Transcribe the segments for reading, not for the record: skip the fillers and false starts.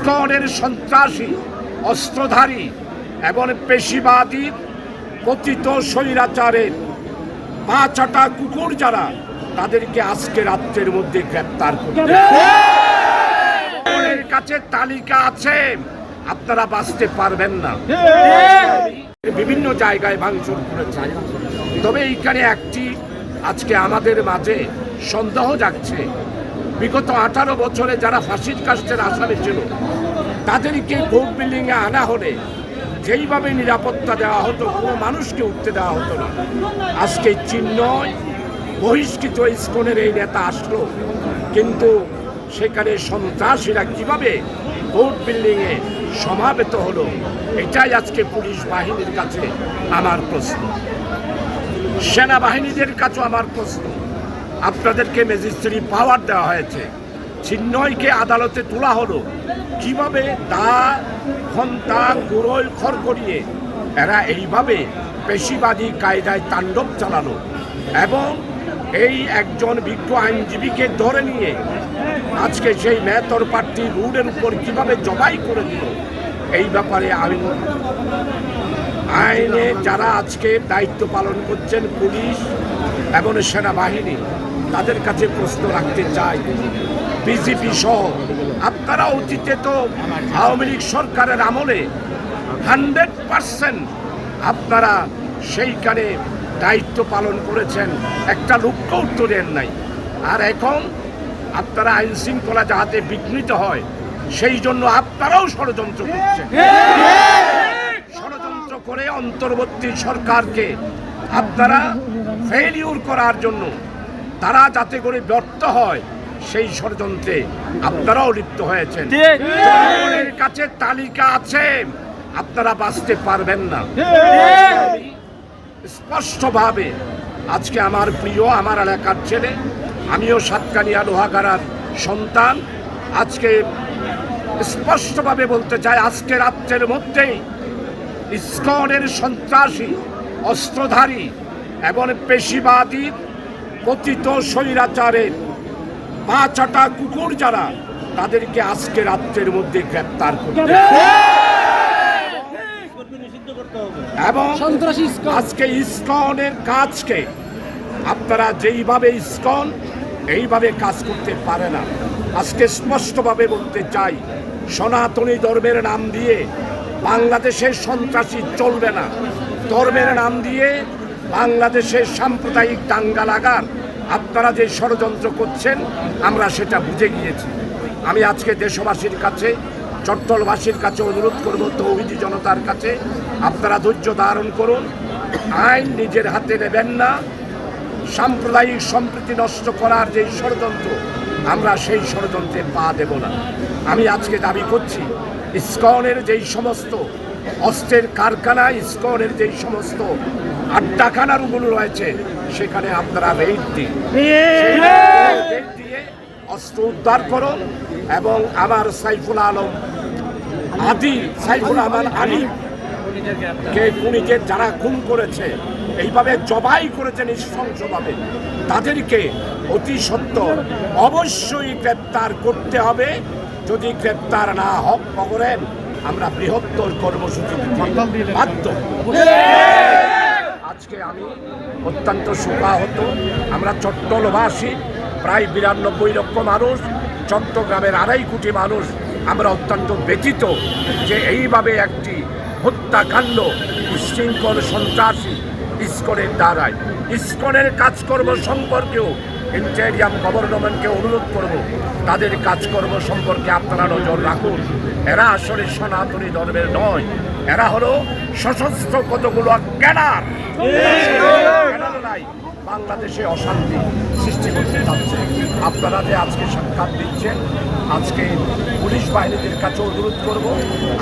ইসকনের সন্ত্রাসী, অস্ত্রধারী এবং পেশিবাদী কথিত স্বৈরাচারের পা চাটা কুকুর যারা, তাদেরকে আজকে রাত্রের মধ্যে গ্রেপ্তার করতে কাছে তালিকা আছে, আপনারা বাঁচতে পারবেন না। বিভিন্ন জায়গায় ভাঙচুর করেছে, তবে এইখানে একটি আজকে আমাদের মাঝে সন্দেহ জাগছে। বিগত 18 বছরে যারা ফাঁসির কাস্টের আসামি ছিল, তাদেরকে কোর্ট বিল্ডিংয়ে আনা হলে যেইভাবে নিরাপত্তা দেওয়া হতো, কোনো মানুষকে উঠতে দেওয়া হতো না। আজকে চিহ্নয় বহিষ্কৃত ইসকনের এই নেতা আসলো, কিন্তু সেখানে সন্ত্রাসীরা কিভাবে কোর্ট বিল্ডিংয়ে সমাবেত হলো, এটাই আজকে পুলিশ বাহিনীর কাছে আমার প্রশ্ন, সেনাবাহিনীদের কাছেও আমার প্রশ্ন। আপনাদেরকে ম্যাজিস্ট্রেরি পাওয়ার দেওয়া হয়েছে, চিহ্নয়কে আদালতে তোলা হলো, কিভাবে দা ঘন্টা গুড়োয় খড় করিয়ে এরা এইভাবে পেশিবাদী কায়দায় তাণ্ডব চালালো এবং এই একজন বিজ্ঞ আইনজীবীকে ধরে নিয়ে আজকে সেই মেতর প্রার্থী রোডের উপর কিভাবে জবাই করে দিল। এই ব্যাপারে আইনে যারা আজকে দায়িত্ব পালন করছেন, পুলিশ এবং সেনাবাহিনী, তাদের কাছে প্রশ্ন রাখতে চাই। বিজেপি সহ আপনারা অতীতে তো আওয়ামী লীগ সরকারের আমলে 100% আপনারা সেইখানে দায়িত্ব পালন করেছেন, একটা লোককে উত্তর দেন নাই। আর এখন আপনারা আইন শৃঙ্খলা যাহাতে বিঘ্নিত হয়, সেই জন্য আপনারাও ষড়যন্ত্র করছেন। ষড়যন্ত্র করে অন্তর্বর্তী সরকারকে আপনারা ফেলিউর করার জন্য, তারা যাতে করে ব্যর্থ হয়, সেই ষড়যন্ত্রে আপনারাও লিপ্ত হয়েছেন। জনগণের কাছে তালিকা আছে, আপনারা বাঁচতে পারবেন না। স্পষ্টভাবে আজকে আমার প্রিয়, আমার এলাকার ছেলে, আমিও সাতকানিয়া লোহাগাড়ার সন্তান, আজকে স্পষ্টভাবে বলতে চাই, আজকে রাত্রের মধ্যেই ইসকনের সন্ত্রাসী, অস্ত্রধারী এবং পেশিবাদী কথিত স্বৈরাচারের পা চাটা কুকুর যারা, তাদেরকে আজকে রাত্রের মধ্যে গ্রেপ্তার করতে এবং আজকে ইসকনের কাজকে আপনারা যেইভাবে ইসকন এইভাবে কাজ করতে পারে না। আজকে স্পষ্টভাবে বলতে চাই, সনাতনী ধর্মের নাম দিয়ে বাংলাদেশের সন্ত্রাসী চলবে না। ধর্মের নাম দিয়ে বাংলাদেশের সাম্প্রদায়িক দাঙ্গা লাগার আপনারা যে ষড়যন্ত্র করছেন, আমরা সেটা বুঝে গিয়েছি। আমি আজকে দেশবাসীর কাছে, চট্টলবাসীর কাছে অনুরোধ করব, তৌহিদি জনতার কাছে, আপনারা ধৈর্য ধারণ করুন, আইন নিজের হাতে নেবেন না। সাম্প্রদায়িক সম্প্রীতি নষ্ট করার যেই ষড়যন্ত্র, আমরা সেই ষড়যন্ত্রে পা দেব না। আমি আজকে দাবি করছি, ইসকনের যেই সমস্ত অস্ত্রের কারখানা, ইসকনের যেই সমস্ত আড্ডাখানাগুলো রয়েছে, সেখানে আপনারা রেড দিয়ে অস্ত্র উদ্ধার করুন এবং আমার সাইফুল আলম কে খুনিকে যারা খুন করেছে, এইভাবে জবাই করেছেন নৃশংসভাবে, তাদেরকে অতি সত্বর অবশ্যই গ্রেপ্তার করতে হবে। যদি গ্রেপ্তার না করেন, আমরা বৃহত্তর কর্মসূচি বাধ্য। আজকে আমি অত্যন্ত শোকাহত। আমরা চট্টলবাসী প্রায় 92 লক্ষ মানুষ, চট্টগ্রামের 2.5 কোটি মানুষ, আমরা অত্যন্ত ব্যথিত যে এইভাবে একটি হত্যাকাণ্ড বিশৃঙ্খল সন্ত্রাসী ইসকনের দ্বারায়। ইসকনের কাজকর্ম সম্পর্কেও ইন্টেরিয়াম গভর্নমেন্টকে অনুরোধ করব, তাদের কাজকর্ম সম্পর্কে আপনারা নজর রাখুন। এরা আসলে সনাতনী ধর্মের নয়, এরা হলো সশস্ত্র কতগুলো ক্যাডার, বাংলাদেশে অশান্তি সৃষ্টি করতে চাচ্ছে। আপনারা যে আজকে সাক্ষাৎ দিচ্ছেন, আজকে পুলিশ বাহিনীদের কাছে অনুরোধ করব,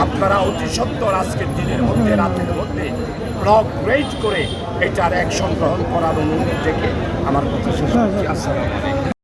আপনারা অতি সত্বর আজকের দিনের মধ্যে, রাতের মধ্যে ব্লক রেড করে এটার অ্যাকশন গ্রহণ করার অনুরোধ থেকে আমার কথা শেষ করছি। আসসালামু আলাইকুম।